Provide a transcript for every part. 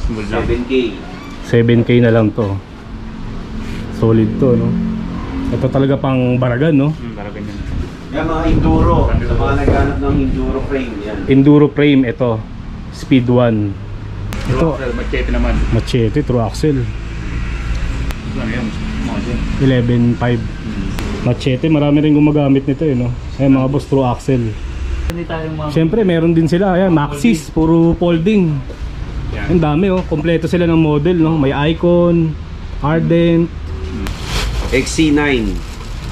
7K. 7K na lang to. Solid to, no? Ito talaga pang Baragan, no? Baragan yan. Yan mga enduro. Sa mga naghanap ng enduro frame yan. Enduro frame, ito. Speed 1. Ito, machete naman. Machete, true axle. Ano yan? 11.5. Machete, marami rin gumagamit nito, eh, no? Ayan mga boss, true axle. Siyempre, meron din sila. Ayan, Maxis, puro folding. Ang dami, oh. Kompleto sila ng model, no? May Icon, Ardent, XC9.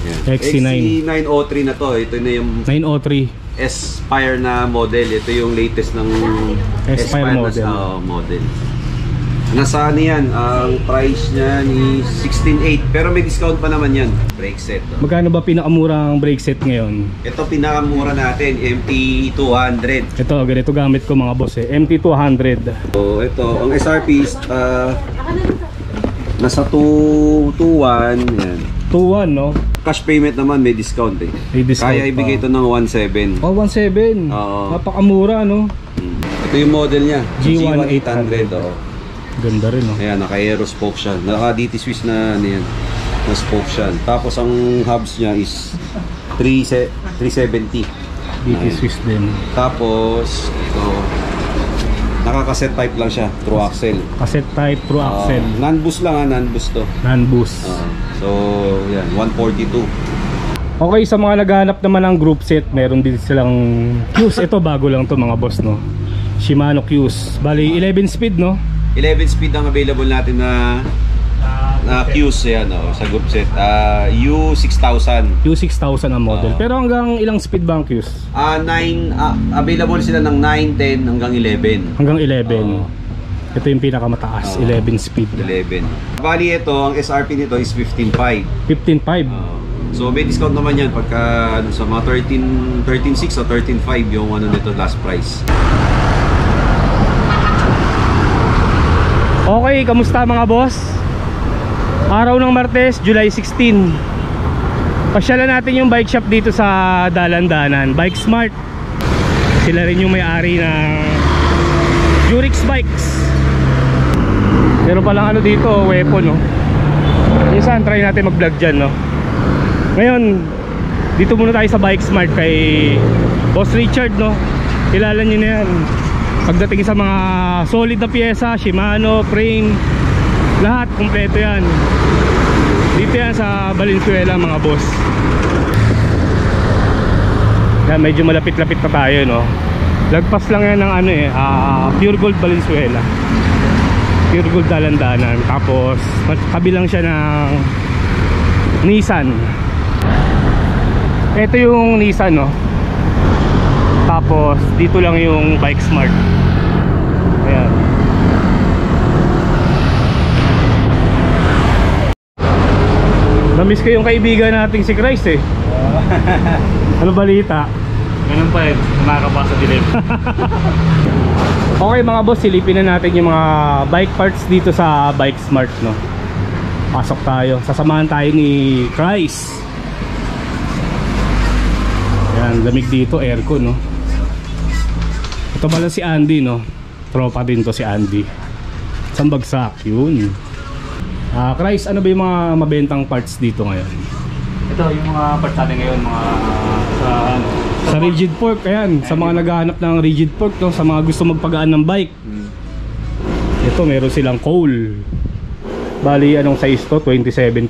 Yan. XC9 XC903 na to. Ito na yung 903 Aspire na model. Ito yung latest ng Aspire model. Model. Nasa ano yan? Ang price niya ni 16.8. Pero may discount pa naman yan. Brake set. Magkano ba pinakamurang brake set ngayon? Ito pinakamura natin. MT200. Ito, ganito gamit ko mga boss, eh. MT200. So ito, ang SRP is nasa 2.1. Yan. 2.1, no? Cash payment naman may discount, eh. May discount. Kaya ibigay ito ng 1.7. Oh, 1.7. Oo. Napakamura, no? Ito yung model niya. G1800. Oh. Ganda rin, no? Ayan, naka-aero spoke siya. Naka-DT Swiss na ano yan. Na spoke siya. Tapos ang hubs niya is 370. DT Swiss din. Tapos ito, naka-cassette type lang siya, true axle. Cassette type, true axle. Non-boost lang, non-boost to. Non-boost. So, yan, 142. Okay, sa mga naghahanap naman ng group set, meron din silang Qs. Ito bago lang to mga boss, no? Shimano Qs. Bali 11 speed, no? 11 speed ang available natin na Qs yan, sa group set. U6000. U6000 ang model. Pero hanggang ilang speed ba ang Qs? Available sila ng 9, 10 hanggang 11. Hanggang 11. Ito yung pinakamataas, 11 speed. 11. Bali ito, ang SRP nito is 15.5. 15.5. So may discount naman yan pagka ano, sa mga 13.6 o 13.5 yung ano nito last price. Okay, kamusta mga boss? Araw ng Martes, July 16. Pasyalan natin yung bike shop dito sa Dalandanan, Bike Smart. Sila rin yung may-ari ng Jurix Bikes. Pero palang ano dito, weapon, no? Minsan try natin mag-vlog dyan, no? Ngayon, dito muna tayo sa Bike Smart kay Boss Richard, no? Kilala niyo na yan. Pagdating sa mga solid na pyesa, Shimano, frame, lahat, kompleto yan. Dito yan sa Valenzuela mga boss. Yan, medyo malapit-lapit na tayo, no? Lagpas lang yan ng ano eh, Pure Gold Valenzuela, Pure Gold Dalandanan. Tapos kabilang siya ng Nissan. Ito yung Nissan, no? Tapos dito lang yung Bike Smart. Ayan. Namiss ko yung kaibigan nating si Chris, eh. Ano balita? Ganun pa yun, makakapasa dilim. Okay mga boss, silipin na natin yung mga bike parts dito sa Bike Smart, no? Pasok tayo, sasamahan tayo ni Chris. Yan, lamig dito, aircon, no? Ito pala si Andy, no? Tropa din to si Andy. Isang bagsak, yun. Chris, ano ba yung mga mabentang parts dito ngayon? Ito, yung mga parts natin ngayon, mga sa rigid fork, ayan, sa mga naghahanap ng rigid fork, no? Sa mga gusto magpagaan ng bike. Ito, meron silang Cole. Bali, anong size to? 27.5.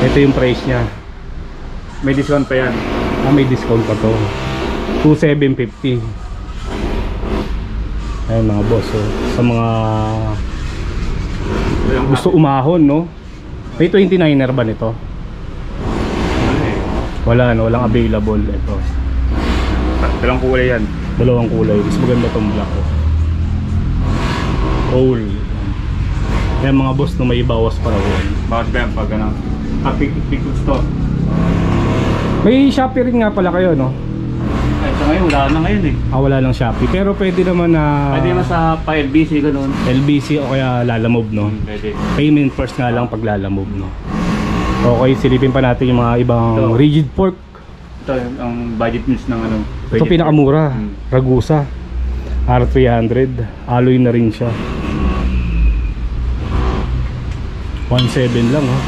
Ito yung price niya. may discount pa yan. May discount pa to. 2,750. Ayun mga boss, so, sa mga gusto umahon, no? May 29er ba nito? Wala, no? Walang available. Ito, Dalawang kulay yan. dalawang kulay. Mas maganda tong black, oh. Roll. Ayan mga boss, no, may bawas pa raw. Bakit ba yan pag ano? Big store. May Shopee rin nga pala kayo, no? Ay, sa ngayon, wala na ngayon eh. Wala lang Shopee. Pero pwede naman na Pwede naman sa pa-LBC ganun. LBC o kaya Lalamove, no? Pwede. Payment first nga lang pag Lalamove, no? Okay, silipin pa natin yung mga ibang Ito. rigid fork. Ito ang budget means ng ano. Ito pinakamura, Ragusa R300, alloy na rin siya. 1.7 lang ha.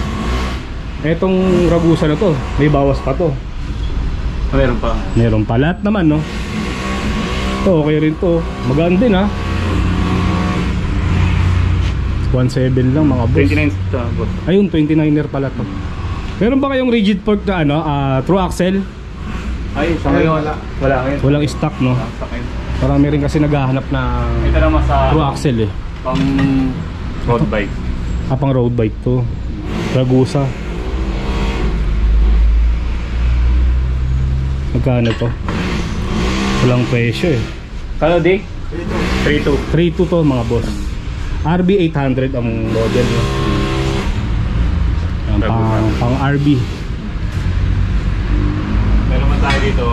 Etong Ragusa na to, may bawas pa to. Meron pa. Meron pa lahat naman no. To okay rin to. Magaan din ha. 1.7 lang mga boss. 29 boss. Ayun, 29er pala to. Meron ba kayong rigid fork na ano, true axle? Ay, sa ngayon wala ngayon. Walang stock no. Walang stock ngayon. Marami rin kasi naghahanap na Ito naman sa true axle eh. pang road bike. Pang road bike to. Ragusa. Magkano to? Walang presyo eh. Kano di? 3.2. 3.2 to mga boss. RB 800 ang model no? Yan, pang RB. Meron man tayo dito.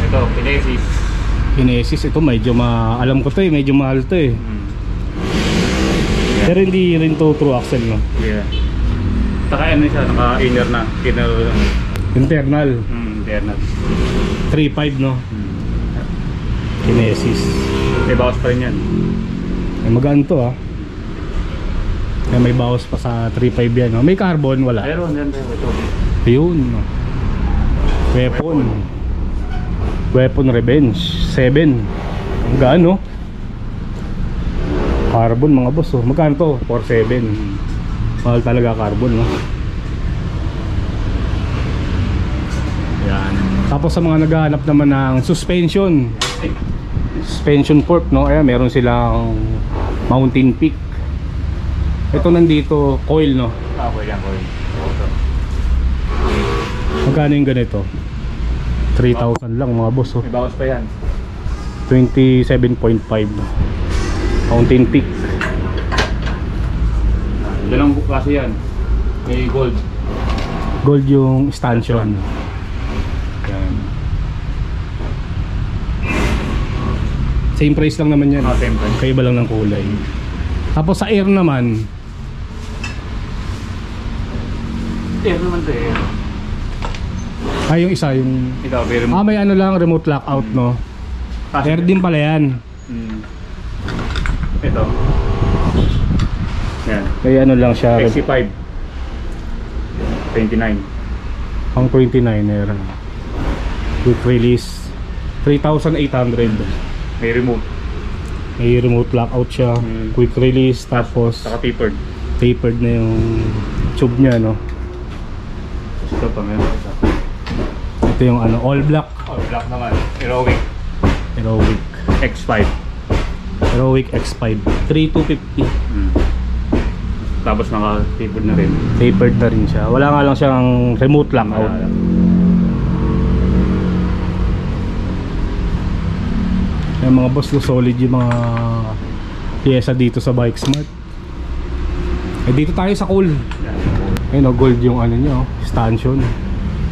Ito, Kinesis. Kinesis, ito medyo alam ko to eh, medyo mahal to eh. Pero hindi rin to true axle no? Yeah. Saka ano siya, naka-inner na. Internal. Internal. 3.5 no? Kinesis. May bawas pa rin yan. Ay magaan to ah. Kaya may bawas pa sa 3.5 yan no? May carbon, wala. Meron yan. Ito. Yun no? Weapon Revenge 7. Ang gaan no? Carbon mga boss oh. Magkano to? 4.7. Mahal talaga carbon no? Yan. Tapos sa mga naghahanap naman ng suspension fork no? Ayan, meron silang Mountain Peak. Ito nandito coil no? Okay yan, coil. Magkano yung ganito? 3,000 lang mga boss oh. May bawas pa yan. 27.5 Mountain Peak. Dalawang klase yan. May gold. Gold yung stanchion. Yan. Same price lang naman yan. Same price. Kaiba lang ng kulay. Tapos sa air naman, Naman to eh. yung isa yung Ikaw, very much. may ano lang, remote lockout no. Air din pala yan. Ito. Yan. May ano lang siya, XC5. 29. pang 29er. Quick release 3,800. May remote. May remote lockout siya, quick release, tapos Saka tapered. tapered na yung tube niya no. Ito pa meron. Ito yung ano, all black. Oh, black naman. Heroic. Heroic X5. Heroic X5 3,250. Tapos naka-tapered na rin. Tapered na rin siya. Wala nga lang siyang remote lockout. Yung mga boss, solid yung mga pyesa dito sa Bike Smart. Eh dito tayo sa cool. Ayun o, gold yung ano nyo, stanchion.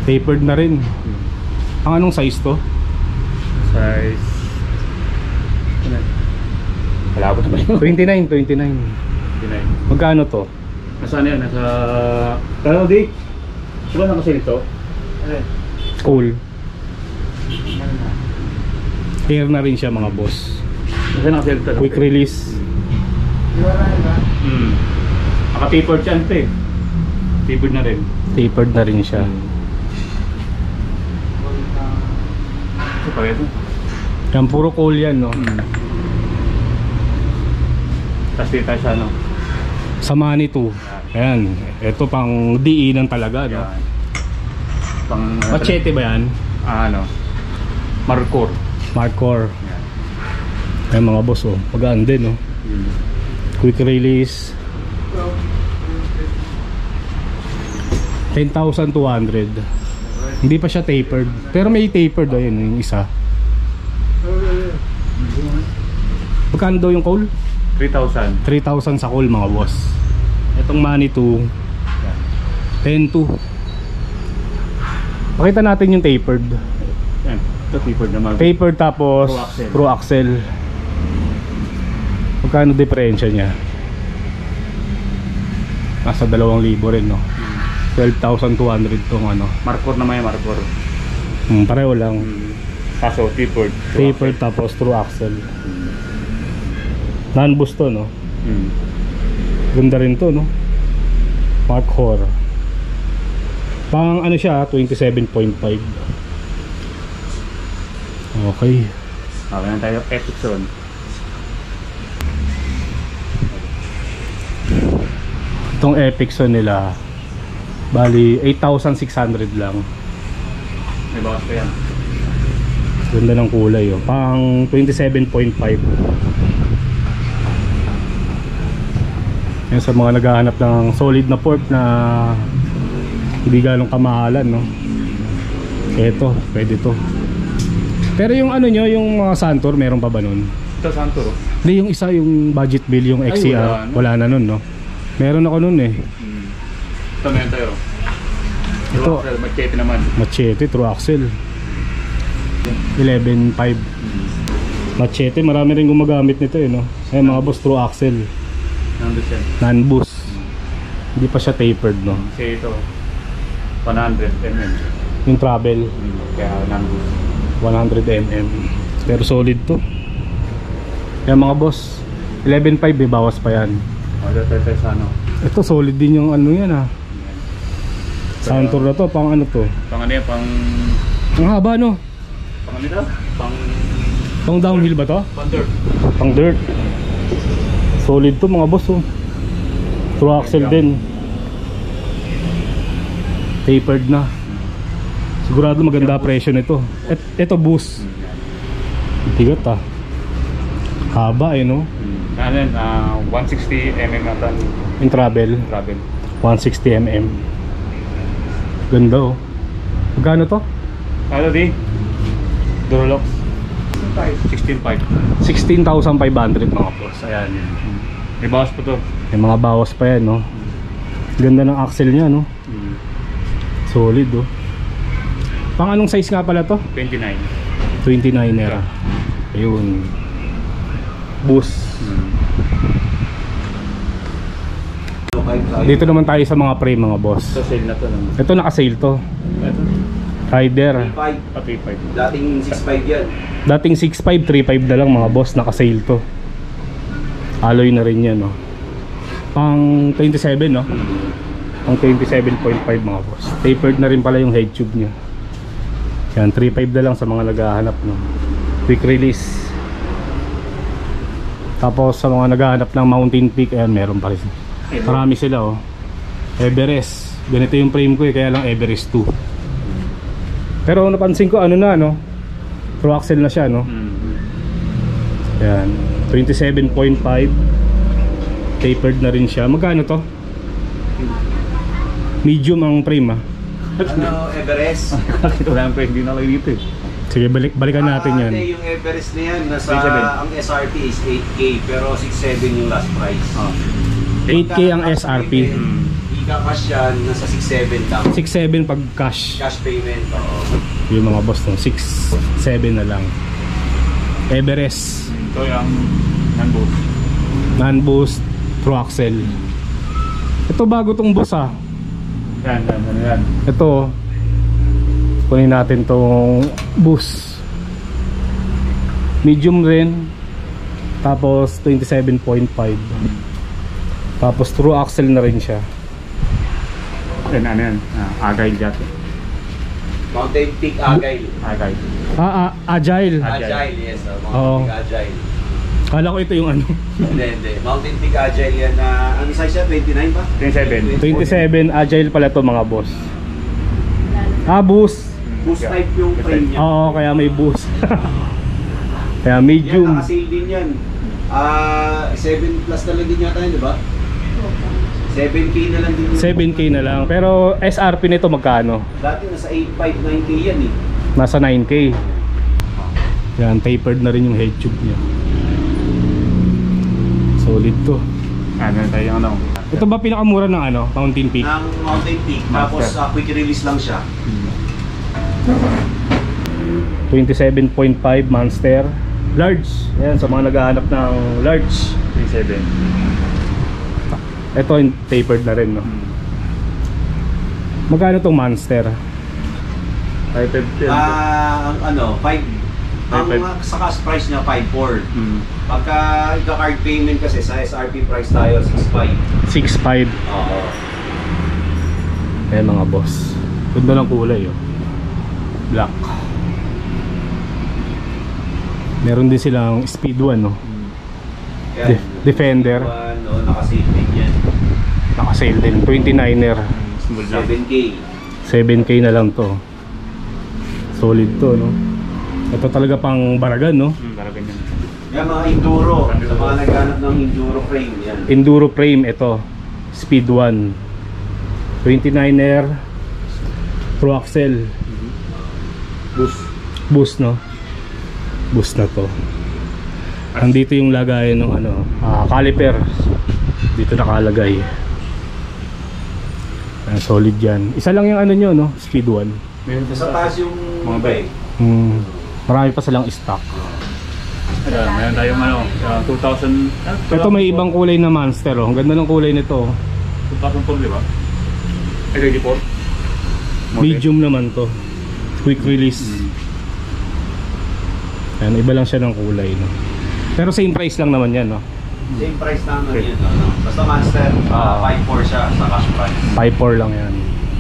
Tapered na rin. Ang anong size to? Size. Kalabot ba yun? 29. Magkano to? Nasaan yan? Nasa... Kano di? Diba nakasil ito? Cool. Air na rin siya mga boss. Nasaan nakasil ito? Quick release. Naka-tapered siya ito eh. Tapered na rin. Tapered na rin siya. Ito pa ito. Yan, puro cool yan no. Tapos dito siya no. Sa Manitou. Ayan, ito pang DE ng talaga no. Pang... Machete ba yan? Ano? Marcor. Marcor. Ayan mga boss oh, magaan din no. Quick release 10,200. Hindi pa siya tapered, pero may tapered ayun yung isa. Magkano daw yung coal? 3,000. 3,000 sa coal mga boss. Itong Manitou 10,200. Pakita natin yung tapered. Yan. Ito tapered naman. Tapered tapos True axle. true axle. Magkano diferensya niya? Nasa 2,000 rin no. 12,200 tong ano. Marcor naman yung Marcor. Pareho lang. Kaso tapered. Tapered tapos true axle. Non-boost to no. Ganda rin to no. Mark Hor. Pang ano siya, 27.5. Okay. Okay na tayo, Epic Zone. Itong Epic Zone nila, bali 8,600 lang. May bawas pa yan. Ganda ng kulay, oh. Pang 27.5. Yan sa mga naghahanap ng solid na port na hindi ganong kamahalan, no. Eto, pwede to. Pero yung ano nyo, yung mga Santor, meron pa ba nun? Ito, Santor. Hindi, yung isa, yung budget bill, yung XCR, wala na nun, no. Meron ako nun eh. Ito, meron tayo. Ito, Machete naman. Machete, true axle. 11.5. Machete, marami rin gumagamit nito eh, no. Ay, mga boss, true axle. Nandun siya. Non-boost. Hindi pa siya tapered, no. Kasi ito, 100 mm. Yung travel, Kaya non-boost. 100 mm. Pero solid to. Kaya mga boss, 11.5 eh, bawas pa yan. Order tayo sa ano. Ito solid din yung ano yan, ha. Santor na to, pang ano to. Pang ano yan, pang... Ang haba, no. Pang ano ito? Pang downhill ba to? Pang dirt. Pang dirt. Solid to mga boss, oh. True axle din. Tapered na. Sigurado maganda presyo nito. Ito boost. Bigat, ah. Haba eh, no. Ano yan, 160 mm ata. Yung travel, Travel. 160 mm. Ganda, oh. Magkano to? Ano di? Duralox. 16.5. 16,500 mga boss. Ayan. May bawas po to. May mga bawas pa yan, no. Ganda ng axle niya, no. Solid, oh. Pang anong size nga pala to? 29. 29er. Ayun. Boost. Dito naman tayo sa mga frame mga boss. So sale na to. Ito naka-sale to. Ito. Rider. 35. Dating 6.5 yan. Dating 6.5, 3.5 na lang mga boss, naka-sale to. Alloy na rin yan, no. Pang 27, no. Pang 27.5 mga boss. Tapered na rin pala yung head tube niya. Yan, 3.5 na lang sa mga naghahanap, no. Quick release. Tapos sa mga naghahanap ng Mountain Peak, ayan, meron pa rin. Marami sila, oh. Everest. Ganito yung frame ko eh, kaya lang Everest 2. Pero napansin ko, ano na, no. True axle na siya, no. Ayan, 27.5. Tapered na rin siya. Magkano to? Medium ang frame, ah. Ano, Everest? Bakit wala ang pwede na kayo dito eh. Sige, balikan natin yan. Hindi, yung Everest na yan, nasa, 37. ang SRP is 8K, pero 6.7 yung last price. 8K ang SRP. Ika-cash yan, nasa 6.7 lang. 6.7 pag cash. Cash payment, oo. Yung mga boss no, 6.7 na lang. Everest, Ito yung non-boost. non-boost, true axle. Ito bago tong boss, ah. Yan. Ito, kunin natin tong boost. Medium rin. Tapos 27.5. Tapos true axle na rin siya. Ano yan? Agile dati. Mountain Peak Agile. Agile. Agile. Agile, yes. Oo. Mountain Peak Agile. Kala ko ito yung ano. Hindi. Mountain Peak Agile yan na, ano size siya? 29 ba? 27. 27 agile pala to mga boss. Boost. Boost type yung frame niya. Oo, kaya may boost. Kaya Yan, medium. naka-sale din yan. 7 plus na lang din yata yun, di ba? 7K na lang din yun. 7K na lang. Pero SRP nito magkano? Dati nasa 8.5, 9K yan eh. Nasa 9K. Yan, tapered na rin yung head tube niya. Solid to. Ano tayo yung ano? Ito ba pinakamura ng ano? Mountain Peak? Ng Mountain Peak. Tapos quick release lang siya. 27.5 Monster. Large. Yan, sa mga naghahanap ng large. 37. Ito yung tapered na rin, no? Magkano tong Monster? 550. Ang ano, 5. Ang sa cash price niya 5.4. Pagka ika-card payment kasi sa SRP price tayo 6.5. 6.5. Oo. Ayan mga boss. Ganda ng kulay oh. Black. Meron din silang speed 1 no. Defender. Naka-sale din yan. Naka-sale din. 29er. 7K. 7K na lang to. Solid to no. Ito talaga pang Baragan no. Baragan yan. Yan mga enduro. Sa mga naghanap ng enduro frame yan. Enduro frame ito. Speed 1. 29er. Pro axle. Boost no. Boost na to. Nandito yung lagayan ng ano, caliper. Dito nakalagay. Solid yan. Isa lang yung ano nyo no, speed 1. Sa taas yung mga bike. Marami pa silang stock. Meron tayong ano, 2000. Ito may ibang kulay na monster oh. Ang ganda ng kulay nito. 2004 di ba? Ay, 24? Medium naman to. Quick release. Ayan, iba lang siya ng kulay no. Pero same price lang naman yan no. Same price naman yun. No? Basta Monster, 5.4 siya sa cash price. 5.4 lang yan.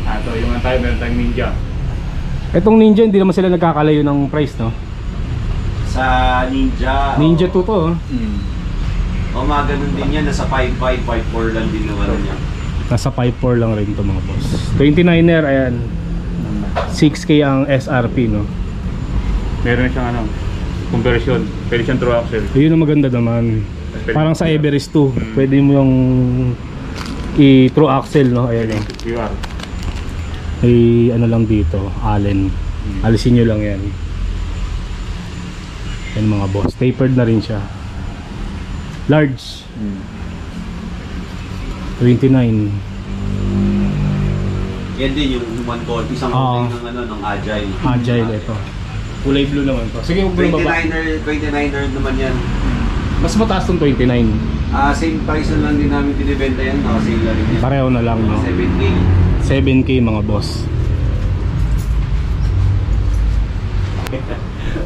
Ito yung tayo, meron tayong Ninja. Itong Ninja hindi naman sila nagkakalayo ng price no. Sa Ninja. Ninja 2 to oh. O mga ganun din yan. Nasa 5.5, 5.4 lang din naman niya. Nasa 5.4 lang rin to mga boss. 29er ayan. 6K ang SRP no. Meron siyang ano, conversion. Pwede siyang true axle. Yun ang maganda naman. Parang sa Everest 2, pwede mo yung i-true axle no. Ayan yung QR. may ano lang dito, Allen. Alisin nyo lang yan. Yan mga boss. Tapered na rin siya. Large. 29. Yan din yung human call. Isang coding ng ano, ng Agile. Agile ito. Kulay blue naman to. Sige, huwag mo baba. 29er naman yan. Mas mataas tong 29. Same price na lang din namin binibenta yan. Naka-sale na rin yan. Pareho na lang no. 7K. 7K mga boss.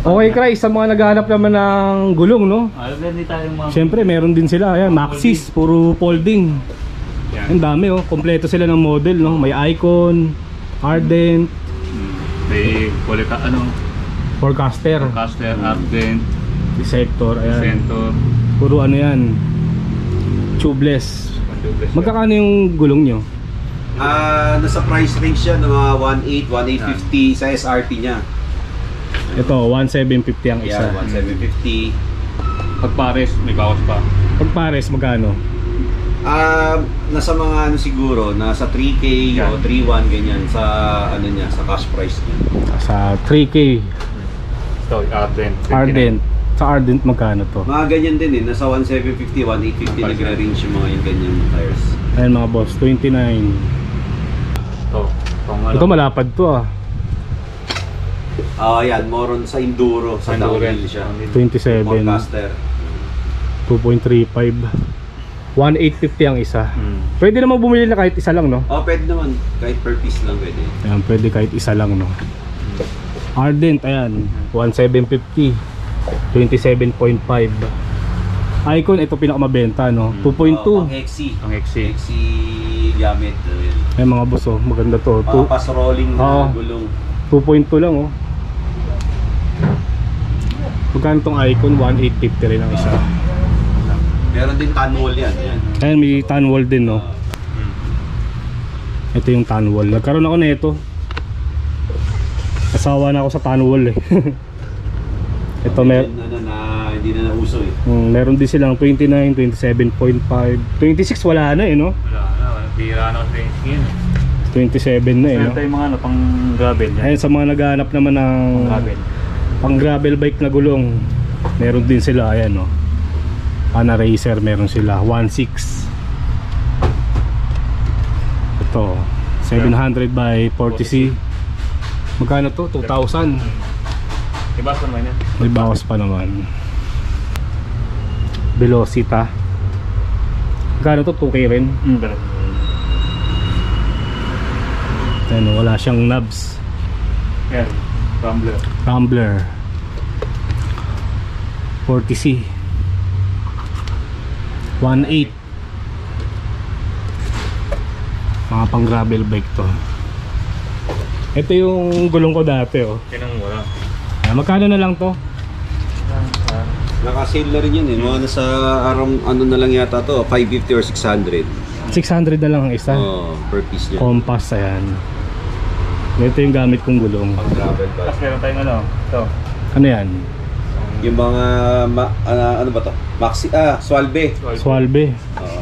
Okay Cry, sa mga naghahanap naman ng gulong no. Alam din tayong mga. Siyempre meron din sila. Ayan, Maxis, puro folding. Ang dami oh, kompleto sila ng model no. May Icon, Ardent, may ano, Forecaster, Ardent, Sector, ayan. Center. Puro ano yan, tubeless. Magkakano yung gulong nyo? Nasa price range siya ng mga 1.8, 1.850 sa SRP niya. Ito, 1,750 ang isa. Yeah, 1.750. Pag pares, may bawas pa. Pag pares, magkano? Nasa mga ano siguro, nasa 3K o 3.1 ganyan sa ano niya, sa cash price niya. Sa 3K. So, Ardent. Ardent. Sa Ardent magkano to? Mga ganyan din eh, nasa 1.750, 1.850 nagre-range yung mga yung ganyan tires. Ayan mga boss, 29. Ito malapad to ah. Yan, more on sa enduro, sa downhill siya. 27. Forecaster. 2.35. 1,850 ang isa. Pwede naman bumili na kahit isa lang no? Pwede naman, kahit per piece lang pwede. Ayan, pwede kahit isa lang no. Ardent, ayan, 1,750. 27.5. Icon, ito pinakamabenta no. 2.2. Pang XC. Ang XC. XC gamit. Ayan mga boss oh, maganda to. Pass rolling na gulong. 2.2 lang oh. Magkano tong Icon? 1,850 rin ang isa. Meron din tanwall yan. Ayan, may tanwall din no. Ito yung tanwall. Nagkaroon ako nito. Asawa na ako sa tanwall eh. Ito hindi na nauso eh. Meron din silang 29, 27.5, 26 wala na eh no. Wala na, bira na sa skin. 27 na eh no. Meron tayong mga ano, pang gravel yan. Ayun, sa mga naghahanap naman ng pang gravel bike na gulong, meron din sila ayan no. Pana Racer meron sila 1.6. Ito 700 by 40C. Magkano to? 2,000. Ibas pa naman yan. May bawas pa naman. Velocita. Magkano to? 2K rin. Ano, wala siyang knobs. Yan, Rambler 40C 1.8. Mga pang gravel bike to. Ito yung gulong ko dati, oh. Kinang wala. Magkano na lang to? Naka-sale na rin yun eh. Mga nasa ano na lang yata to, 550 or 600. 600 na lang ang isa. Per piece niya. Compass, ayan. Ito yung gamit kong gulong. Pang gravel bike. Tapos meron tayong ano, ito. Ano yan? Yung mga, ano ba to? Swalbe. Swalbe.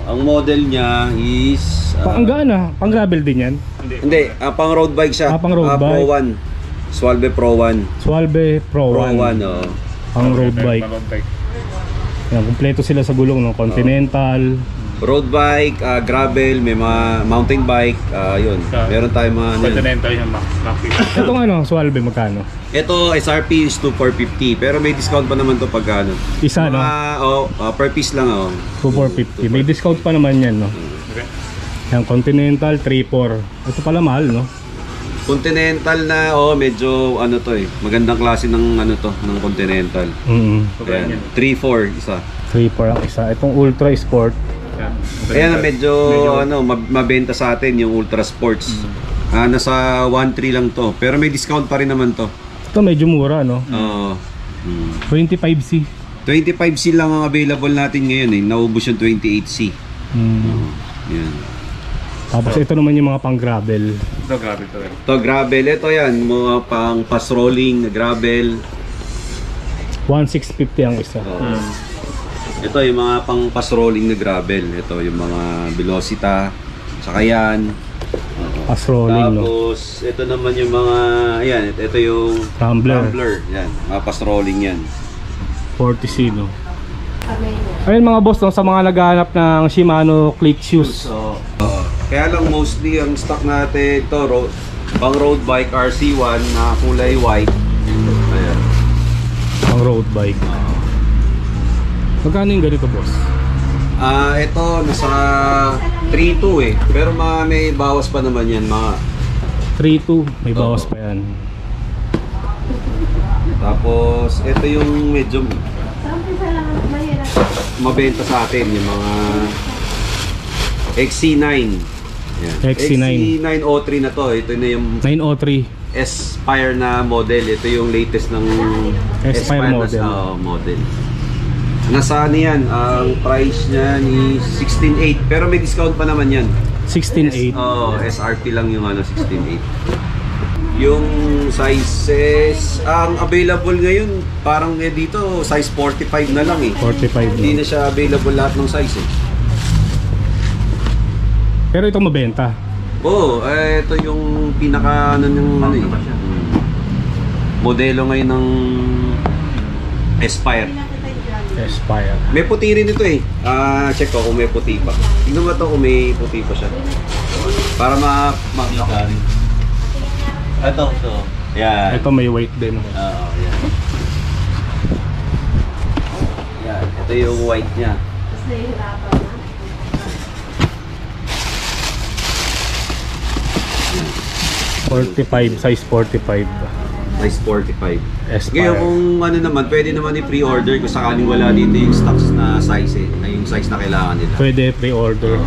Ang model niya is... Ang gana, pang gravel din yan. Hindi, pang road bike siya. Pang road Pro bike. 1. Swalbe Pro 1. Swalbe Pro 1. Pang road bike. Yan, kumpleto sila sa gulong, no? Continental. Road bike, gravel, may mga mountain bike, yun. Meron tayong mga... Continental yung Maxi. Itong ano, Swalbe, magkano? Ito, SRP is 2,450. Pero may discount pa naman to pag ano. Isa, no? Per piece lang, 2,450. May discount pa naman yan, no? Okay. Yan, Continental, 3,400. Ito pala mahal, no? Continental na, medyo ano to eh. Magandang klase ng ano to, ng Continental. Ayan, 3,400 isa. 3,400 ang isa. Itong Ultra Sport. Ayan, medyo ano, mabenta sa atin yung Ultra Sports. Nasa 1,300 lang to. Pero may discount pa rin naman to. Ito medyo mura, no? 25C. 25C lang ang available natin ngayon eh. Naubos yung 28C. Yan. Tapos ito naman yung mga pang gravel. Ito, grabe ito. Ito gravel, ito yan, mga pang pass rolling na gravel. 1,650 ang isa. Ito yung mga pang pass rolling na gravel. Ito yung mga Velocita, saka yan. Pass rolling, no? Tapos ito naman yung mga, ayan, ito yung Rambler. Yan, mga pass rolling yan. 40C, no? Ayun mga boss, no, sa mga naghahanap ng Shimano Click Shoes. Kaya lang mostly ang stock natin ito, pang road bike RC1 na kulay white. Ayan. Pang road bike. Magkano yung ganito, boss? Ito nasa 3,200 eh. Pero may bawas pa naman yan, mga 3,200, may bawas pa yan. Tapos ito yung medyo mabenta sa atin, yung mga XC9. Yan. XC903 na to. Ito na yung 903 Aspire na model. Ito yung latest ng Aspire model. Model. Nasa ano yan, ang price niya ni 16,800 pero may discount pa naman yan. 16,800. SRP lang yung ano, 16,800. Yung sizes, ang available ngayon, parang dito, size 45 na lang eh. 45 Hindi no? na siya available lahat ng size eh. Pero ito mabenta. Ito yung pinaka ano yung ano eh. Modelo ngayon ng Aspire. Aspire. May puti rin ito eh. Check ko kung may puti pa. Tingnan mo ito kung may puti pa siya. Para makita rin. Ito. Yan. Ito may weight din. Yan. Yan. Ito yung white niya. 45, size 45. Size 45. Aspire. Ngayon kung ano naman, pwede naman i-pre-order kung sakaling wala dito yung stocks na size na yung size na kailangan nila. Pwede pre-order.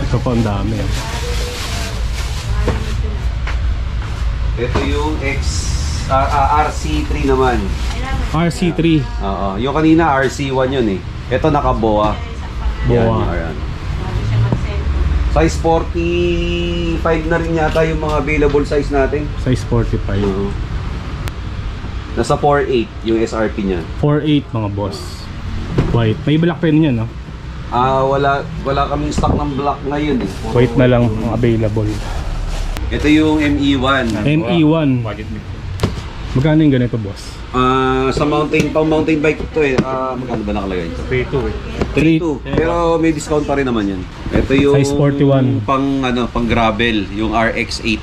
Ito pa ang dami. Ito yung RC3 naman. RC3. Yung kanina RC1 yun eh. Ito naka-boa. Boa. Yan. Size 45 na rin yata yung mga available size natin. Size 45. Nasa 4.8 yung SRP niya. 4.8 mga boss. White. May black pen yan, no? Wala kaming stock ng black ngayon eh. White na lang ang available. Ito yung ME1. ME1. Magkano yung ganito, boss? Sa mountain bike to eh. Magkano ba nakalagay? 3,200 eh. 3,200. Pero may discount pa rin naman yan. Ito yung size 41. pang gravel, yung RX8.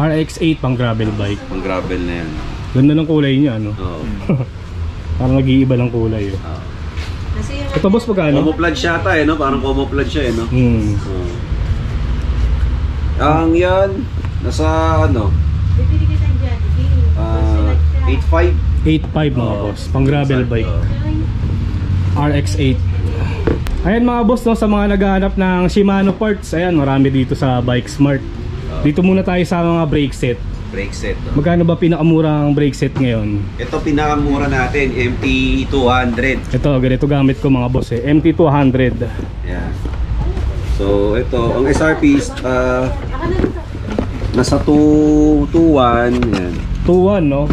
RX8 pang gravel bike. Pang gravel na yan. Ganda ng kulay niya, no? Oo. Parang nag-iiba lang kulay, eh. Ito, boss, magkano? Camouflage siya ata eh, no? Parang camouflage siya eh, no? Ang yan, nasa ano? 8,500. 8.5 mga boss. Pang gravel bike. RX8. Ayan mga boss, no, sa mga naghahanap ng Shimano parts, ayan, marami dito sa Bike Smart. Dito muna tayo sa mga brake set. Brake set. Magkano ba pinakamurang brake set ngayon? Ito pinakamura natin, MT200. Ito, ganito gamit ko mga boss MT200. Yan. So ito, ang SRP is nasa 221. Yan. 2.1, no?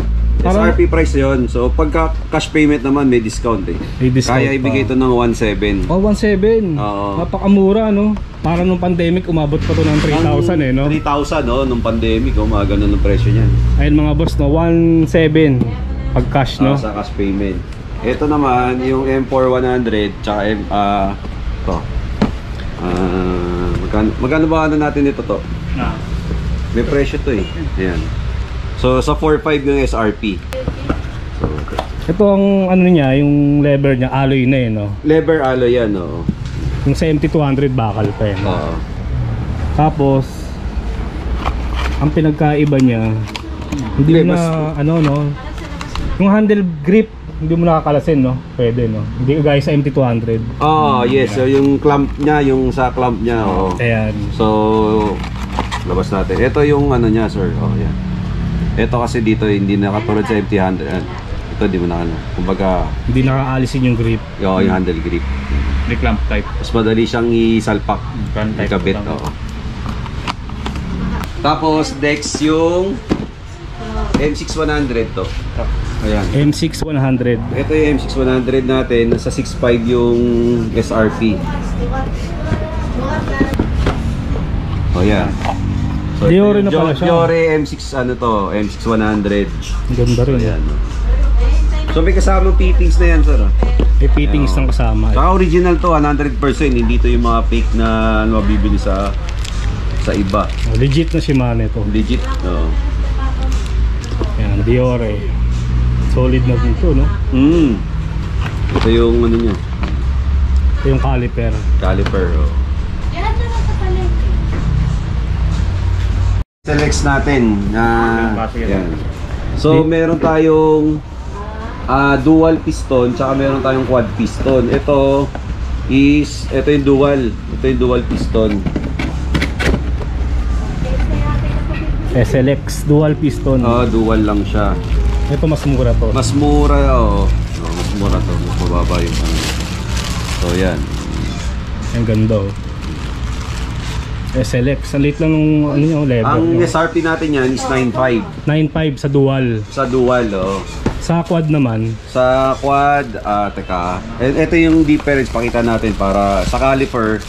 Parang SRP price yon. So pagka cash payment naman may discount eh. may discount Kaya ibigay pa. ito ng 1.7. Oh, 1.7. Oo. Napakamura, no? Para nung pandemic, umabot pa to ng 3,000 eh, no? 3,000 no, nung pandemic, mga ganun ang presyo niyan. Ayun mga boss, no? 1.7 pag cash, no? Sa cash payment. Ito naman, yung M4 100, tsaka ito. Magkano ba ano natin ito to? May presyo to eh. Ayan. So sa 4.5 yung SRP. So, Ito ang ano niya, yung lever niya, alloy na eh, no? lever alloy yan, oo. Yung sa MT200 bakal pa eh, no? Oo. Tapos ang pinagkaiba niya, hindi mo na ano, no? Yung handle grip, hindi mo nakakalasin, no? Pwede, no? Hindi gaya sa MT200. Yes. So yung clamp niya, yung sa clamp niya, oo. Ayan. So labas natin. Ito yung ano niya, sir. Oh, yan. Ito kasi dito hindi na katulad sa MT100. Ito di mo na ano. Kumbaga, Hindi nakakaalisin yung grip. yung handle grip. May clamp type. Mas madali siyang isalpak. Clamp type. Ikabit, oo. Tapos next yung M6100 to. Ayan. M6100. Ito yung M6100 natin. Nasa 6.5 yung SRP. Oh, yan. So, Diore na pala siya. Diore M6 ano to, M6100. Ang ganda rin. Ayan. So may kasamang fittings na yan, sir. May fittings ng kasama. Saka original to, 100%. Hindi to yung mga fake na ano, mabibili sa iba. Legit na Shimano ito. Legit. Oo. Ayan, Diore. Solid na dito, no? Ito yung ano niya, Ito yung caliper. caliper. Oh. Selects natin na yan. So meron tayong dual piston, tsaka meron tayong quad piston. Ito yung dual piston. SLX dual piston. Dual lang siya. Ito mas mura to. Mas mura, mas mura to. Mas mababa yung ano. So yan. Ang ganda, oh. SLX, ang liit lang nung ano yung lever. Ang no? SRP natin yan is 9.5 9.5 sa dual. sa dual, oh. Sa quad naman, Sa quad, teka. Ito yung difference, pakita natin para sa caliper.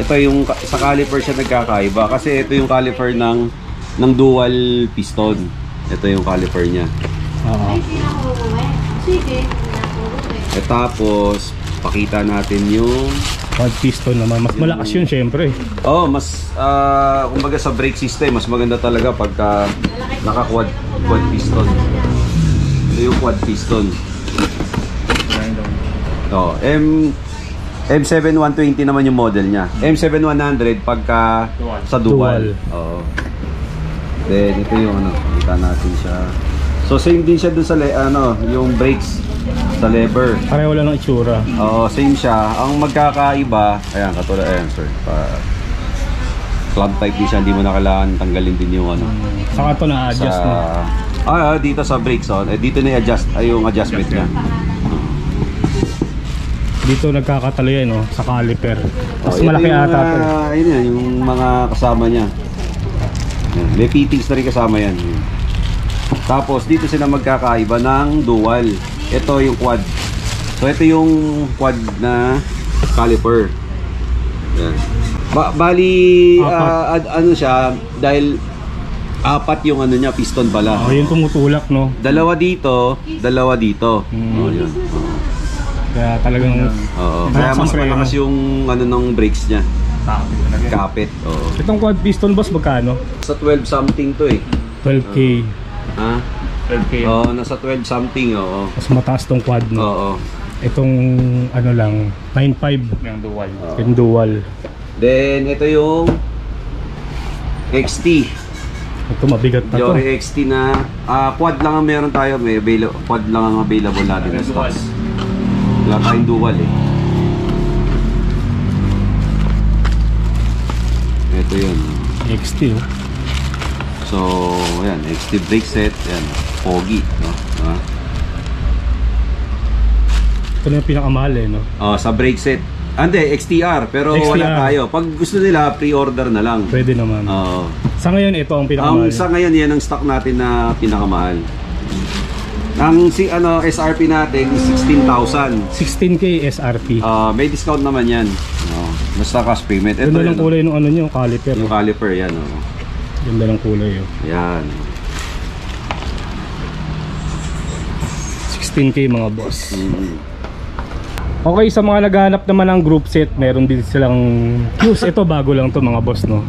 Ito yung sa caliper siya nagkakaiba kasi ito yung caliper ng dual piston. Ito yung caliper niya. oo. Tapos pakita natin yung Quad piston naman. Mas malakas yun syempre. mas kumbaga sa brake system mas maganda talaga pagka naka quad piston. Ito yung quad piston. M7120 naman yung model niya. M7100 pagka sa dual. Oo. Then ito yung ano, kita natin siya. So same din siya dun sa yung brakes sa lever. Pareho lang ng itsura. Oo, same siya. Ang magkakaiba, ayan, katulad, ayan, sir. Clamp type din siya, hindi mo na kailangan tanggalin din yung ano. Saka ito na-adjust na. Dito sa brakes, dito na i-adjust, yung adjustment niya. Dito nagkakatalo yan, no? Sa caliper. Mas Ito malaki yung, ata ito. Ayun yan, yung mga kasama niya. Ayan, may fittings na rin kasama yan. Tapos dito sila magkakaiba ng dual. Ito yung quad. So ito yung quad na caliper. Yan. Bali ano siya dahil apat yung ano niya, piston pala. Yung tumutulak, no? Dalawa dito, dalawa dito. Yun. Kaya talagang Kaya mas preno. malakas yung ano ng brakes niya. Kapit. Oo. Itong quad piston, boss, magkano? Sa 12 something to eh. 12K. Ha? 12K. Nasa 12 something, oo. Mas mataas tong quad, no? Oo. Itong ano lang, 9.5 Yung dual. yung dual. Then ito yung XT. Ito mabigat na to. Diore XT na quad lang ang meron tayo, quad lang ang available natin na stocks. Wala tayong dual eh. Ito yun. XT oh. So, ayan, XT brake set, ayan, pogi, no? Ito na yung pinakamahal eh, no? Sa brake set. Hindi, XTR, pero XTR. wala tayo. Pag gusto nila, pre-order na lang. Pwede naman. Sa ngayon, ito ang pinakamahal. Sa ngayon, yan ang stock natin na pinakamahal. Ang SRP natin is 16,000. 16K SRP. May discount naman yan. Basta cash payment. Ito Ganda ng yun, kulay ng ano nyo, caliper. yung caliper, yan. Ganda ng kulay oh. Yan. 16K mga boss. Okay, sa mga naghahanap naman ng group set, meron din silang Qs. Ito bago lang to mga boss, no?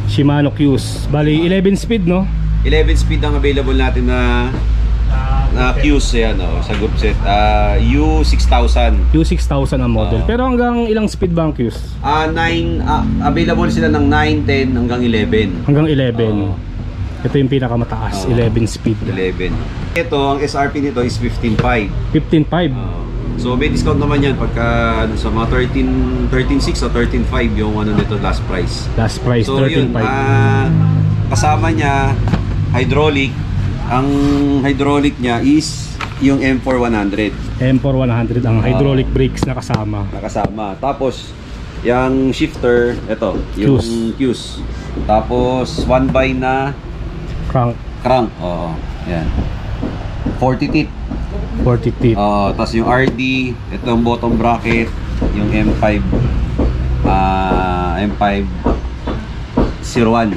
Shimano Qs. Bali 11 speed, no? 11 speed ang available natin na Qs yan, sa group set. U6000. U6000 ang model. Pero hanggang ilang speed ba ang Qs? Available sila ng 9, 10 hanggang 11. Hanggang 11. Ito yung pinakamataas, 11 speed. 11. Ito, ang SRP nito is 15.5. 15.5. So may discount naman yan pagka sa mga 13.6 o 13.5 yung nito last price. Last price, So 13.5. yun, kasama niya hydraulic. Ang hydraulic niya is yung M4100. M4100 ang hydraulic brakes na kasama. Nakasama. Tapos yung shifter, ito, yung Qs. Tapos 1x na crank. Oo, yan. 40 teeth. 40 teeth. Tapos yung RD, ito yung bottom bracket, yung M5 M501.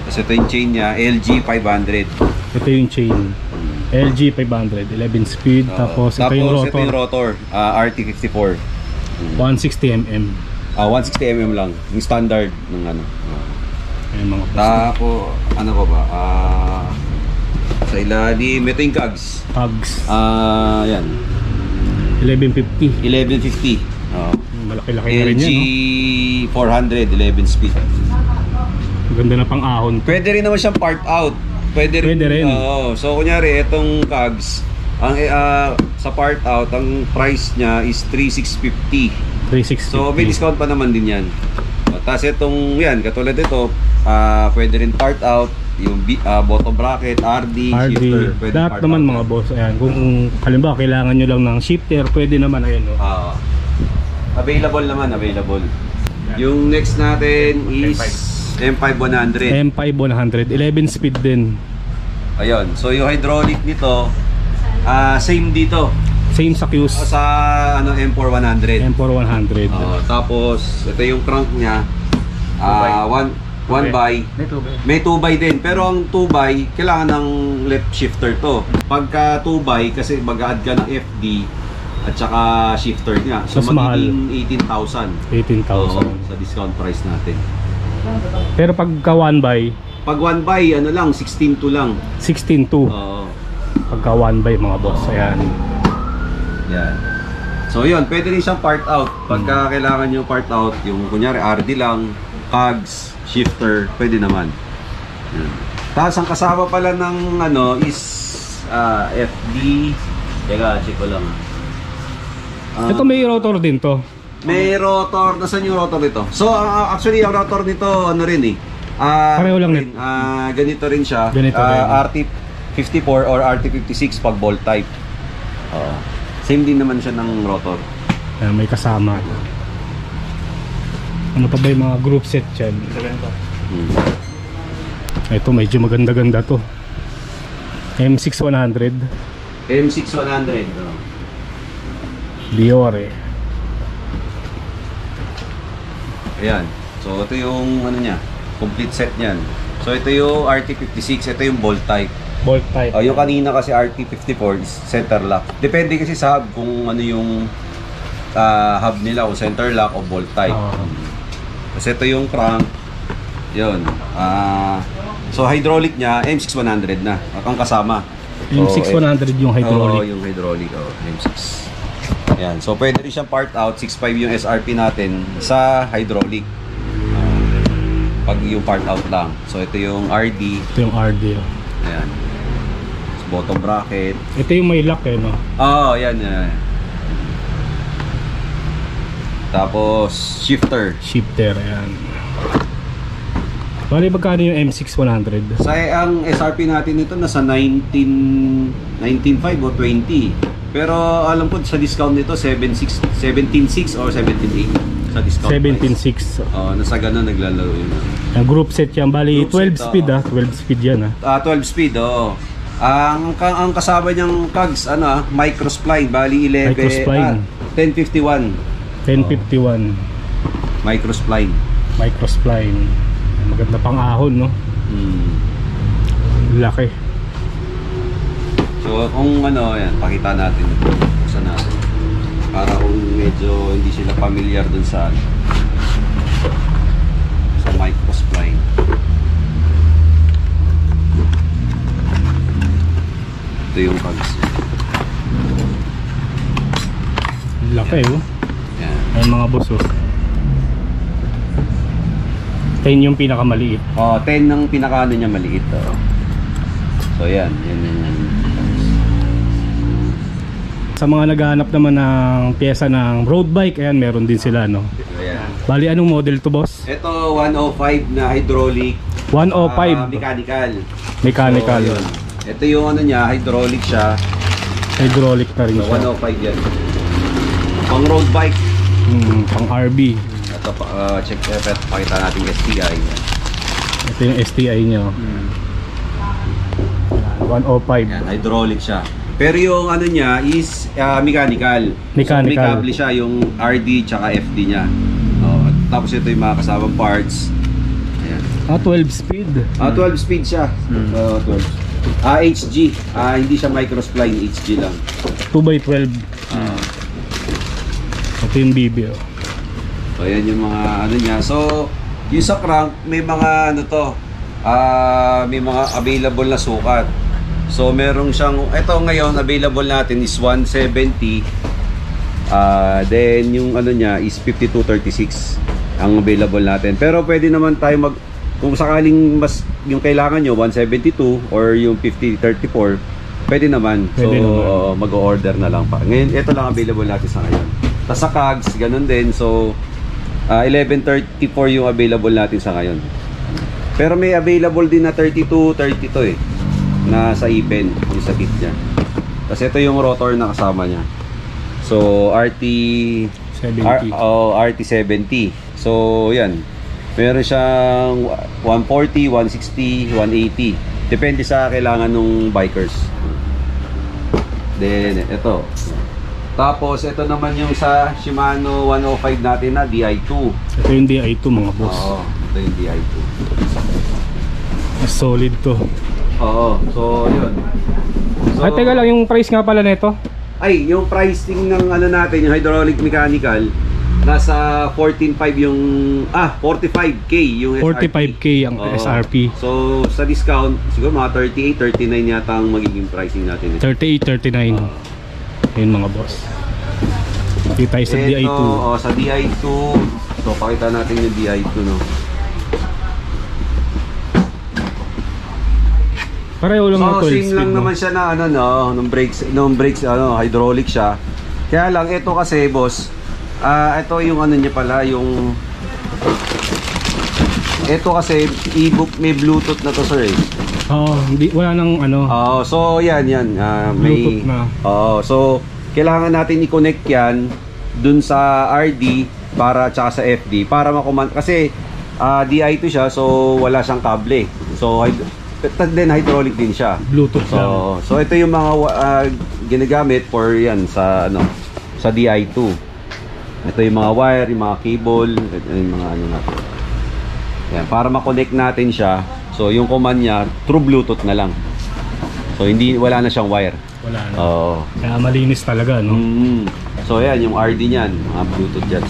Tapos ito yung chain niya, LG 500. Ito yung chain. LG 500, 11 speed. Tapos ito yung rotor. Ito yung rotor, RT54. 160mm. 160mm lang, yung standard ng ano. Ayan mga boss. Tapos, ano ko ba? Sa ilalim, ito yung cogs. Pugs. Yan. 1150. 1150. Malaki-laki na rin LG yan, no? 400, 11 speed. Ganda na pang ahon. Pwede rin naman siyang part out. Pwede rin. So kunyari itong cogs, ang sa part out, ang price niya is 3,650. 360. So may discount pa naman din 'yan. Tapos itong yan, katulad ito, pwede rin part out, yung bottom bracket, RD, shifter, pwede lahat part naman out. mga boss. Ayan, kung halimbawa kailangan nyo lang ng shifter, pwede naman, ayan, no? Available naman, available. Yung next natin is M5100. M5100, 11 speed din. Ayun, so yung hydraulic nito, same dito. Same sa Qs. Sa M4100. M4100. Tapos ito yung crank niya, 1x. May 2x din, pero ang 2x kailangan ng left shifter to. Pagka 2x kasi mag-add ka ng FD at saka shifter niya, so mas mahal. magiging 18,000. 18,000. Sa discount price natin. Pero pagka 1x, Pag 1x ano lang, 16.2 lang. 16.2. Pagka 1x mga boss. Ayan. Yan. So yun, pwede rin siyang part out. Pagka kailangan nyo part out, yung kunyari RD lang, cogs, shifter, pwede naman. Yan. Tapos ang kasama pala ng ano is FD. Teka, check ko lang. Ito may rotor din to. May rotor. Nasaan yung rotor nito? So actually yung rotor nito ano rin eh. Pareho lang rin, ganito rin siya. Ganito rin. RT54 or RT56 pag bolt type. Same din naman siya ng rotor. Ayan, may kasama. Ano pa ba yung mga group set dyan? Ito medyo maganda-ganda to. M6100 M6100. Diore. Ayan. So ito yung ano niya, complete set niyan. So ito yung RT56, ito yung bolt type. Bolt type. Yung kanina kasi RT54 is center lock. Depende kasi sa hub kung ano yung hub nila, o center lock o bolt type. Kasi ito yung crank. Yun. So hydraulic niya, M6100 na. Ang kasama. M6100 yung hydraulic. Yung hydraulic. M6. Ayan. So pwede rin siyang part out. 6.5 yung SRP natin sa hydraulic. Pag yung part out lang. So ito yung RD. Ito yung RD. Ayan. Bottom bracket. Ito yung may lock no? Yan. Tapos shifter. Shifter, ayan. Bali, magkano yung M6100? Sa ang SRP natin nito nasa 19.5 o 20. Pero alam ko sa discount nito 17.6 or 17.8 sa discount. 17.6. Nasa ganun naglalaro yun. Ang group set yan. Bali, Group 12 set, speed 12 speed yan 12 speed, ang kasama niyang cogs, microspline, bali 11, Microspline. 1051. 1051. Microspline. Microspline. Maganda pang ahon, no? Laki. So kung yan, pakita natin ito. Buksan natin. Para kung medyo hindi sila familiar dun sa microspline. Ito yung cogs. Laki, Yan. Ay, mga boss, 10 yung pinakamaliit. 10 ng pinakaano niya maliit. So yan. Sa mga naghahanap naman ng pyesa ng road bike, ayan, meron din sila, no? Ayan. Bali, anong model to, boss? Ito 105 na hydraulic. 105. Mechanical. Mechanical. So, yun. Ito yung niya, hydraulic siya. Hydraulic na rin So siya. 105 yan. Pang road bike. Pang RB. Ito check pakita natin yung STI. Ito yung STI nyo. 105. Yan, hydraulic siya. Pero yung niya is mechanical. Mechanical. So, may kable siya, yung RD tsaka FD niya. Tapos ito yung mga kasamang parts. Ayan. 12 speed. 12 speed siya. 12. HG. Hindi siya microspline, HG lang. 2x12. Ito yung BB. So yan yung mga niya. So yung sa crank may mga may mga available na sukat. So merong siyang ngayon available natin is 170. Then yung niya is 5236 ang available natin. Pero pwede naman tayo kung sakaling mas yung kailangan nyo 172 or yung 5034, pwede naman. Pwede naman. Mag-order na lang pa. Ngayon ito lang available natin sa ngayon. Tapos sa cogs ganun din. So 1134 yung available natin sa ngayon. Pero may available din na 32 na sa Ipen, yung sa kit niya. Tapos ito yung rotor na kasama niya. So RT70. RT70. So yan. Meron siyang 140, 160, 180. Depende sa kailangan ng bikers. Then ito. Tapos ito naman yung sa Shimano 105 natin na DI2. Ito yung DI2 mga boss. Ito yung DI2. Mas solid to. So yun. So, Ay, teka lang, yung price nga pala nito. Ay, yung pricing ng natin, yung hydraulic mechanical, nasa 14.5 yung 45k yung SRP. 45k ang SRP. So sa discount siguro mga 38, 39 yata ang magiging pricing natin. 38, 39. Yun mga boss. Dito tayo sa DI2. Sa DI2. So pakita natin yung DI2 no. Pareho lang ng 12 same speed. lang naman siya na nung brakes hydraulic siya. Kaya lang ito kasi boss, ito yung niya pala, yung ito kasi e-book may Bluetooth na to sir wala nang so yan may Bluetooth na. So kailangan natin i-connect yan dun sa RD para tsaka sa FD para makommand kasi DI2 siya, so wala siyang kable. So then hydraulic din siya. Bluetooth lang. So ito yung mga ginagamit for yan sa sa DI2. Ito yung mga wire, yung mga cable, ito yung mga natin. Yan, para ma-connect natin siya. So yung command niya through Bluetooth na lang. So wala na siyang wire. Wala na. Kaya malinis talaga, no? So yan yung RD niyan, mga Bluetooth yan.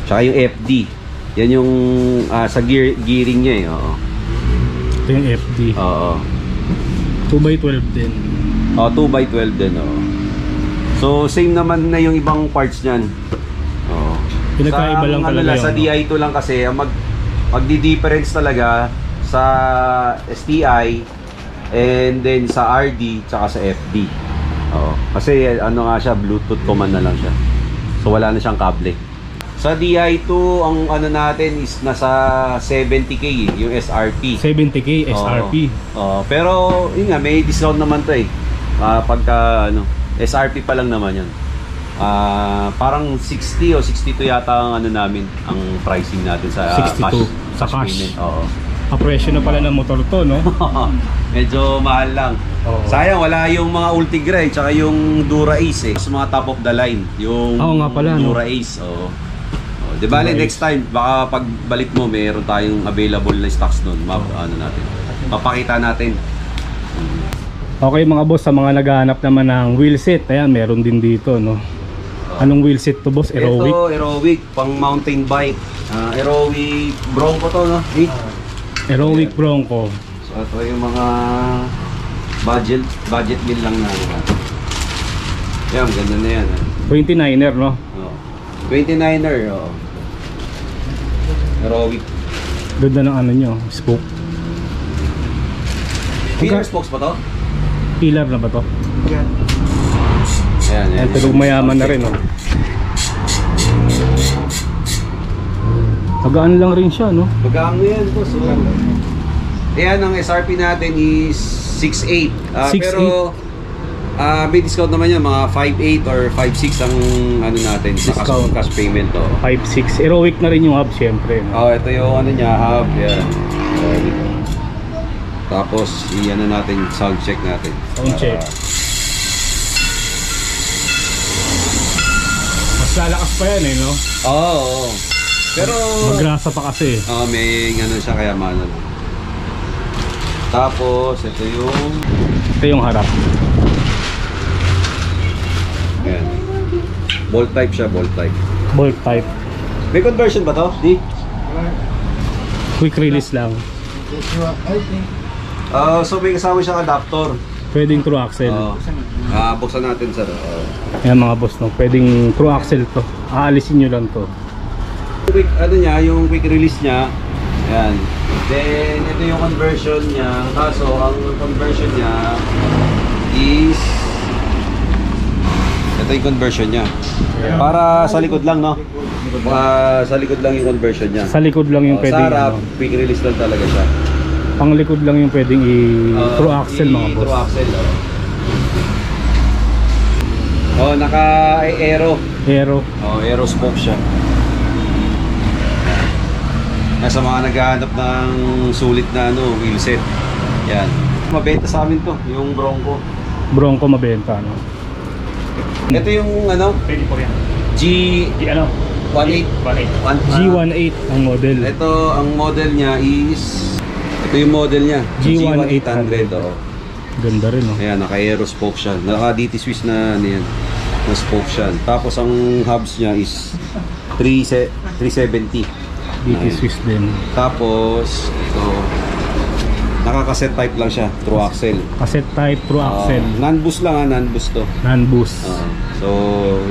Tsaka yung FD. Yan yung sa gearing niya Ito yung FD. 2x12 din. 2x12 din. So same naman na yung ibang parts niyan. Pinagkaiba lang talaga sa DI2 lang kasi magdi-difference talaga sa STI and then sa RD tsaka sa FD. Kasi nga siya, Bluetooth command na lang siya. So wala na siyang kable. Sa Di2, ang ano natin is nasa 70k yung SRP. 70k SRP. Pero yun nga, may discount naman to eh. Pagka ano, SRP pa lang naman yun. Parang 60 o 62 yata ang ano namin, ang pricing natin sa 62 sa cash. payment. Oo. Presyo na pala ng motor to, no? Medyo mahal lang. Oo. Sayang wala yung mga Ultigra tsaka yung Dura Ace eh. Sa mga top of the line, yung Oo nga pala, no? Dura Ace. Oo. Di bale, Dura next time, baka pagbalik mo, mayroon tayong available na stocks nun. Ano natin. Papakita natin. Okay mga boss, sa mga naghahanap naman ng wheelset, ayan, meron din dito, no? Anong wheelset to, boss? Aerowick? Ito, Aerowick, pang mountain bike. Aerowick Bronco to, no? Aerowick Bronco. So, ito yung mga budget meal lang na. Yan, ganda na yan. 29er, no? 29er, oh. Aerowick. Ganda ng ano nyo, spoke. Pillar spokes pa to? Pillar na ba to? Ayan, Ayan, tulog mayaman na rin, no? Magaan lang rin siya, no? Magkano yan, boss? Ayan, ang SRP natin is 6.8. 6.8. Pero may discount naman yan, mga 5.8 or 5.6 ang ano natin, Discount. cash payment to. 5.6. Aerowick na rin yung hub, syempre, no? Ito yung ano niya, hub, yan. Tapos, i-ano natin, sound check natin. Sound check. Mas lalakas pa yan, eh, no? Oo. Pero Magrasa pa kasi. may ano siya kaya maano. Tapos ito yung harap. ayan. Bolt type siya, bolt type. Bolt type. May conversion ba to? Di? Quick release lang. So may kasama siyang adapter. Pwedeng true axle. Buksan natin sir. Ayan mga boss, no? Pwedeng true axle to. Aalisin nyo lang to. Quick ano niya, yung quick release niya. Ayan. Then ito yung conversion niya. Kaso ang conversion niya is ito yung conversion niya. Para sa likod lang, no? Sa likod lang yung conversion niya. Sa likod lang yung Sa pwedeng harap, ano, quick release lang talaga siya. pang likod lang yung pwedeng i-true axle mga boss. True axle, naka-aero. Aero. Aero spoke siya. Nasa mga naghahanap ng sulit na ano, wheelset. Yan. Mabenta sa amin to, yung Bronco. Bronco mabenta, no? Ito yung ano, Pwede po yan. G18. G18 ang model. Ito, ang model niya is ito yung model niya. G1800. Oh. Ganda rin, no? Ayan, naka-aero spoke siya. Naka-DT Swiss na ano yan. Na spoke siya. Tapos ang hubs niya is 370. DT Ayan. Swiss din. Tapos ito naka-cassette type lang siya, true axle. Cassette type, true axle. Non-boost lang non-boost to. Non-boost. So,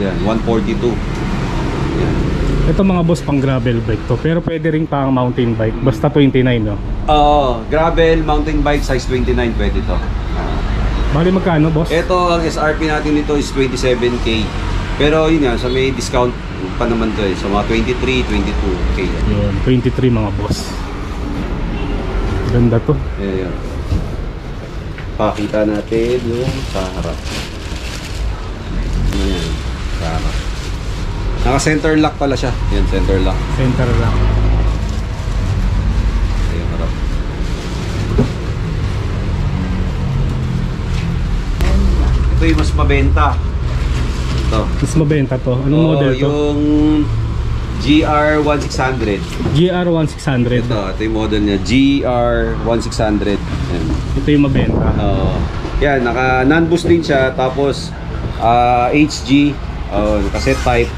yan, 142. Yan. Ito mga boss, pang gravel bike to. Pero pwede rin pang mountain bike. Basta 29, no? Gravel, mountain bike, size 29 pwede to. Bali magkano, boss? Ito, ang SRP natin nito is 27k. Pero yun nga, sa may discount pa naman to eh. So mga 23, 22k. Yun, 23 mga boss. Ganda to. Ayan. Pakita natin yung sa harap. Ayan, sa harap. Naka-center lock pala siya. Yan, center lock. Center lang. Ayan, harap. Ito yung mas mabenta. Ito. Mas mabenta to. Anong model to? Yung GR1600. GR1600. Ito yung model niya. GR1600. Ayan. Ito yung mabenta. Yan, naka non-boost din siya. Tapos HG, cassette type,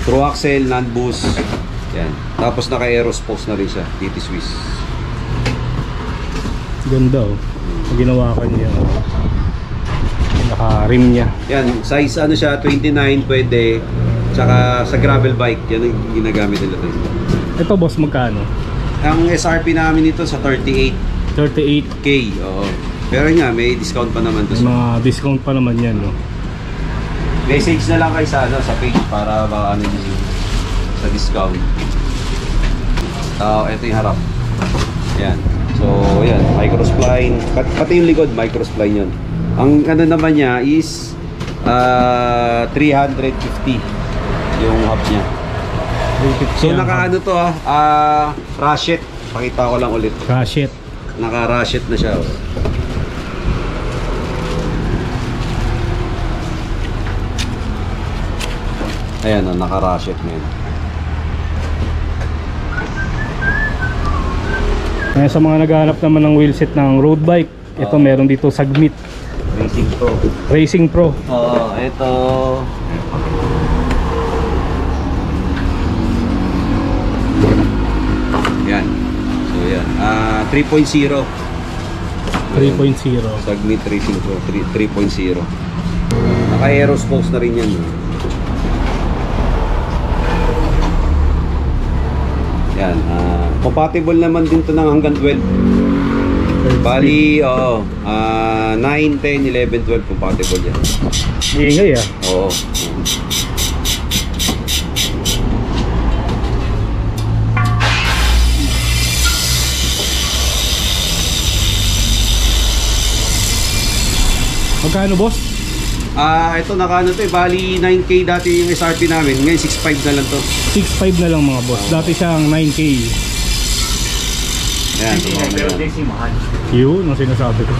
true axle, non-boost. Yan. Tapos naka aerospokes na rin siya. DT Swiss. Ganda, oh. Ginawa ko niya. Naka-rim niya. Yan, size ano siya, 29 pwede. Tsaka sa gravel bike, yan ang ginagamit nila. Ito boss, magkano? Ang SRP namin ito sa 38K. 38. Oo. Pero nga, may discount pa naman to. May mga discount pa naman yan, no? Message na lang kayo sa, sa page para baka ano yung sa discount. Ito yung harap. Yan. So, yan. Microspline. Pati yung likod, microspline yun. Ang ano naman niya is 350 yung hub niya. So, naka-ano to ratchet. Pakita ko lang ulit. Ratchet. Naka-ratchet na siya. Ayan, naka-ratchet na yun. Kaya sa mga naghahanap naman ng wheelset ng road bike, ito meron dito Sagmit Racing Pro. Racing Pro. Oo, ito. Yan. So yan. 3.0. 3.0. Sagmit Racing Pro 3.0. Naka-aerospokes na rin yan. Yan. Compatible naman din to ng hanggang 12. Bali, 9, 10, 11, 12 compatible yan. Iingay ah. Oo. Magkano boss? Ito nakaano to bali 9K dati yung SRP namin. Ngayon 6.5 na lang to. 6.5 na lang mga boss. Dati siyang 9K. Yan. Pero hindi mahal. Yun ang sinasabi ko.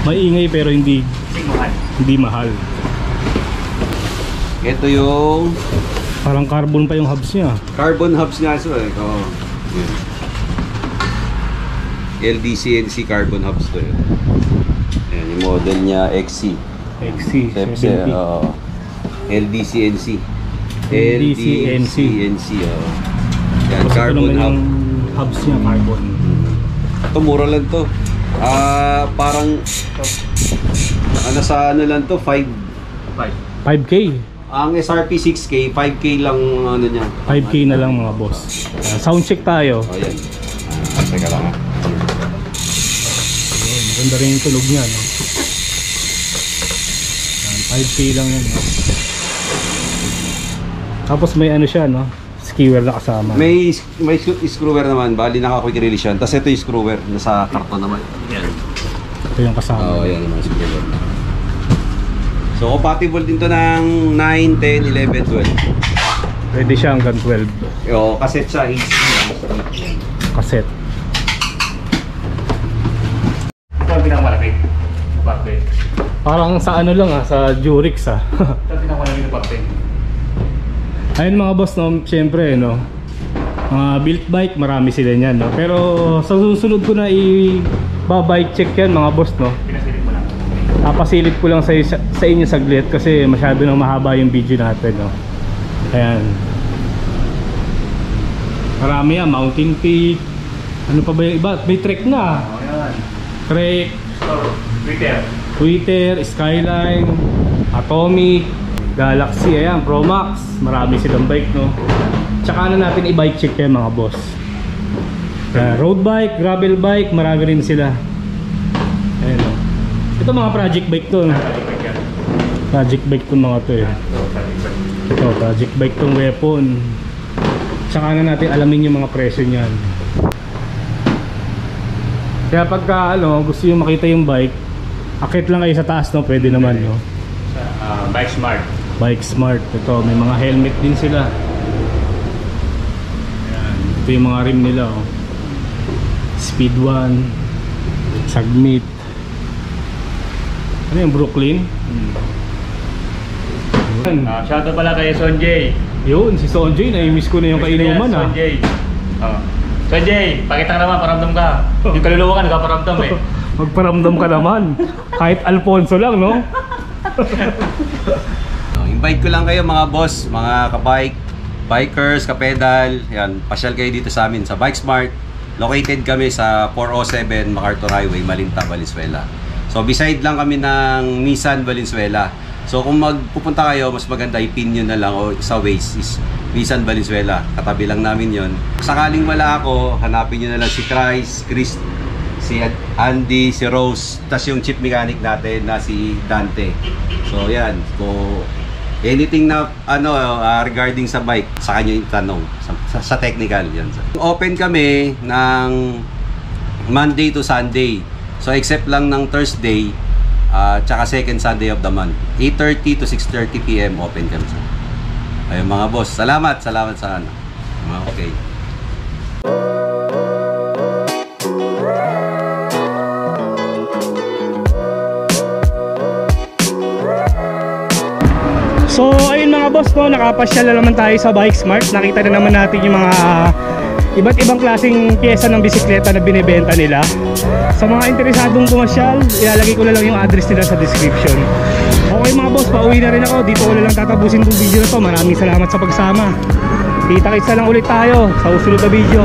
Maingay pero hindi mahal. Ito yung Parang carbon pa yung hubs niya. carbon hubs nga so eh. Oo. Yan. LDCNC carbon hubs to yun. Yan yung model niya XC. XC70. LDCNC. LDCNC. oo. Yan, Tapos ito carbon naman hub. yung hubs niya carbon. Ito mura lang to. Parang sa ano lang to 5K. Ang SRP 6K, 5K lang ano niya. 5K na lang mga boss. Sound check tayo. Oh, yan. Teka lang ha. Ayun, maganda rin yung tunog niya, no? 5K lang yan, no? Tapos may ano siya, no? Skewer na kasama. May screwer naman, bali naka-quick release yan. Tapos ito yung screwer, nasa karton naman. Yan. Ito yung kasama. Oo, yan naman screwer. So compatible din to ng 9, 10, 11, 12. Pwede siya hanggang 12. Oo, cassette siya, HD. Cassette. Ito ang pinakamalapit. Bakit? Parang sa ano lang sa Jurix Ito ang pinakamalapit na bakit. Ayun mga boss, no, syempre, no, mga built bike, marami sila niyan, no. Pero sa susunod ko na i-bike check yan mga boss, no. Pinasilip mo lang. Papasilip ko lang sa inyo saglit kasi masyado nang mahaba yung video natin, no. Ayan. Marami yan, Mountain Peak. Ano pa ba yung iba? May trek na. O yan. Trek, Twitter. Skyline, Atomic, Galaxy, ayan, Pro Max. Marami silang bike, no. Tsaka na natin i-bike check yan mga boss. Road bike, gravel bike, marami rin sila. Ayan, no. Ito mga project bike to, no? Project bike to mga to eh. Ito, project bike tong weapon. Tsaka na natin alamin yung mga presyo niyan. Kaya pagka gusto nyo makita yung bike, akit lang kayo sa taas, no? Pwede naman, no? Bike Smart. Bike Smart. Ito, may mga helmet din sila. Ayan. Ito yung mga rim nila, oh. Speed 1, Sagmit. Ano yung Brooklyn? Shoutout pala kay Sonjay. Yun, si Sonjay, na-miss ko na yung kainuman, ah. Sonjay. Sonjay, pakita ka naman, paramdam ka. Yung kaluluwa ka, nagpaparamdam eh. Magparamdam ka naman. Kahit Alfonso lang, no? Invite ko lang kayo mga boss, mga kabike, bikers, kapedal. Yan, pasyal kayo dito sa amin sa Bike Smart. Located kami sa 407 MacArthur Highway, Malinta, Valenzuela. So beside lang kami ng Nissan Valenzuela. So kung magpupunta kayo, mas maganda i-pin nyo na lang o sa Waze is Nissan Valenzuela. Katabi lang namin yon. Sakaling wala ako, hanapin nyo na lang si Chris, si Andy, si Rose, tas yung chief mechanic natin na si Dante. So yan, so Anything na regarding sa bike, sa kanya yung tanong. Sa technical yan. Open kami ng Monday to Sunday. So except lang ng Thursday, tsaka second Sunday of the month. 8:30 to 6:30 PM open kami. Ayun mga boss, salamat sa ano. Okay. So ayun mga boss, no, nakapasyal na naman tayo sa Bike Smart. Nakita na naman natin yung mga iba't ibang klaseng pyesa ng bisikleta na binibenta nila. Sa mga interesadong pumasyal, ilalagay ko na lang yung address nila sa description. Okay mga boss, pauwi na rin ako. Dito ko na lang tatapusin itong video na to. Maraming salamat sa pagsama. Kita-kitsa lang ulit tayo sa susunod na video.